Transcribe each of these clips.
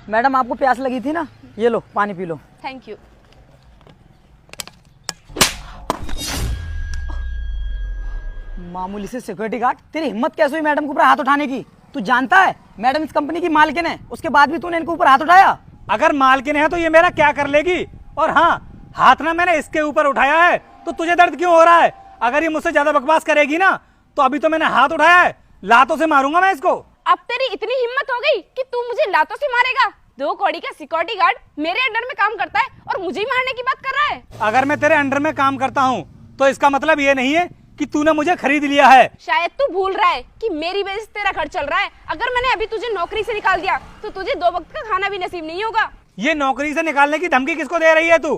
Madam आपको प्यास लगी थी ना, ये लो पानी पी लो। Thank you. मामूली से सिक्योरिटी गार्ड, तेरी हिम्मत कैसे हुई मैडम के ऊपर हाथ उठाने की? तू जानता है मैडम इस कंपनी की मालकिन है, उसके बाद भी तूने इनके ऊपर हाथ उठाया? अगर मालकिन है तो ये मेरा क्या कर लेगी? और हाँ, हाथ ना मैंने इसके ऊपर उठाया है, तो तुझे दर्द क्यों हो रहा है? अगर ये मुझसे ज्यादा बकवास करेगी ना तो अभी तो मैंने हाथ उठाया है, लातों से मारूंगा मैं इसको। अब तेरी इतनी हिम्मत हो गई कि तू मुझे लातों से मारेगा? 2 कौड़ी का सिक्योरिटी गार्ड मेरे अंडर में काम करता है और मुझे ही मारने की बात कर रहा है? अगर मैं तेरे अंडर में काम करता हूँ तो इसका मतलब ये नहीं है कि तूने मुझे खरीद लिया है। शायद तू भूल रहा है कि मेरी वजह से तेरा घर चल रहा है। अगर मैंने अभी तुझे नौकरी से निकाल दिया तो तुझे 2 वक्त का खाना भी नसीब नहीं होगा। ये नौकरी से निकालने की धमकी किसको दे रही है तू?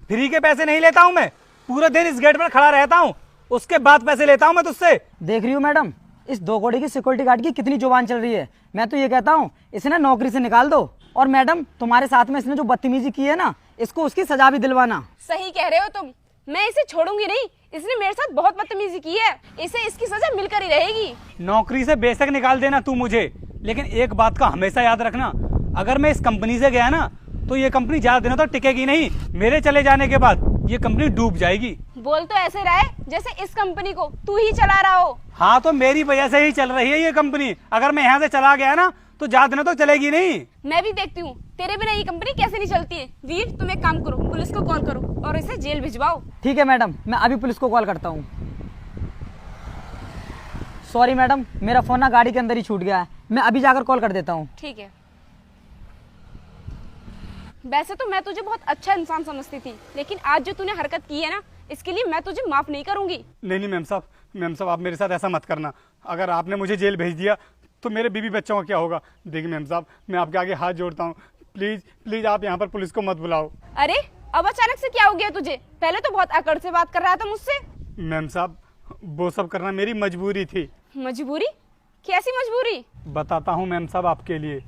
फ्री के पैसे नहीं लेता हूँ मैं, पूरे दिन इस गेट पर खड़ा रहता हूँ, उसके बाद पैसे लेता हूँ मैं तुझसे। देख रही हूँ मैडम, इस 2 कौड़ी की सिक्योरिटी गार्ड की कितनी जुबान चल रही है। मैं तो ये कहता हूँ इसे ना नौकरी से निकाल दो, और मैडम तुम्हारे साथ में इसने जो बदतमीजी की है ना, इसको उसकी सजा भी दिलवाना। सही कह रहे हो तुम, मैं इसे छोड़ूंगी नहीं। इसने मेरे साथ बहुत बदतमीजी की है, इसे इसकी सजा मिलकर ही रहेगी। नौकरी से बेशक निकाल देना तू मुझे, लेकिन एक बात का हमेशा याद रखना, अगर मैं इस कंपनी से गया ना तो ये कंपनी ज्यादा दिनों तक टिकेगी नहीं। मेरे चले जाने के बाद ये कंपनी डूब जाएगी। बोल तो ऐसे रहा है जैसे इस कंपनी को तू ही चला रहा हो। हाँ, तो मेरी वजह से ही चल रही है ये कंपनी। अगर मैं यहाँ से चला गया ना तो ज्यादा दिनों तक चलेगी नहीं। मैं भी देखती हूँ तेरे बिना ये कंपनी कैसे नहीं चलती है। वीर, तुम एक काम करो, पुलिस को कॉल करो और इसे जेल भिजवाओ। ठीक है मैडम, मैं अभी पुलिस को कॉल करता हूँ। सॉरी मैडम, मेरा फोन ना गाड़ी के अंदर ही छूट गया है, मैं अभी जाकर कॉल कर देता हूँ। ठीक है। वैसे तो मैं तुझे बहुत अच्छा इंसान समझती थी, लेकिन आज जो तूने हरकत की है ना, इसके लिए मैं तुझे माफ नहीं करूंगी। नहीं मैम साहब, आप मेरे साथ ऐसा मत करना। अगर आपने मुझे जेल भेज दिया तो मेरे बीवी बच्चों का क्या होगा? देखिए मैम साहब, मैं आपके आगे हाथ जोड़ता हूँ, प्लीज आप यहाँ पर पुलिस को मत बुलाओ। अरे अब अचानक से क्या हो गया तुझे? पहले तो बहुत अकड़ से बात कर रहा था मुझसे। मैम साहब, वो सब करना मेरी मजबूरी थी। मजबूरी? कैसी मजबूरी? बताता हूँ मैम साहब आपके लिए।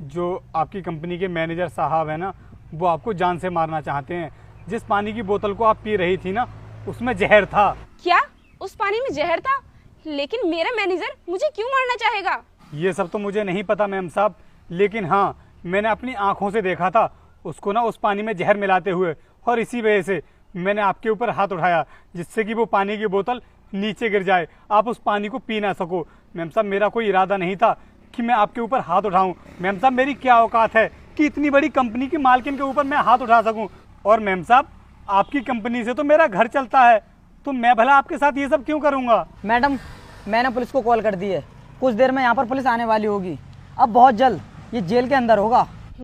जो आपकी कंपनी के मैनेजर साहब है ना, वो आपको जान से मारना चाहते हैं। जिस पानी की बोतल को आप पी रही थी ना, उसमें जहर था। क्या उस पानी में जहर था? लेकिन मेरा मैनेजर मुझे क्यों मारना चाहेगा? ये सब तो मुझे नहीं पता मैम साहब, लेकिन हाँ, मैंने अपनी आंखों से देखा था उसको ना उस पानी में जहर मिलाते हुए, और इसी वजह से मैंने आपके ऊपर हाथ उठाया, जिससे कि वो पानी की बोतल नीचे गिर जाए, आप उस पानी को पी ना सको। मैम साहब, मेरा कोई इरादा नहीं था कि मैं आपके ऊपर हाथ उठाऊं। मैम साहब, मेरी क्या औकात है कि इतनी बड़ी कंपनी की मालकिन के ऊपर मैं हाथ उठा सकूं? और मैम साहब, आपकी कंपनी से तो मेरा घर चलता है, तो मैं भला आपके साथ ये सब क्यों करूंगा? मैडम, मैंने पुलिस को कॉल कर दी है, कुछ देर में यहाँ पर पुलिस आने वाली होगी। अब बहुत जल्द ये जेल के अंदर होगा।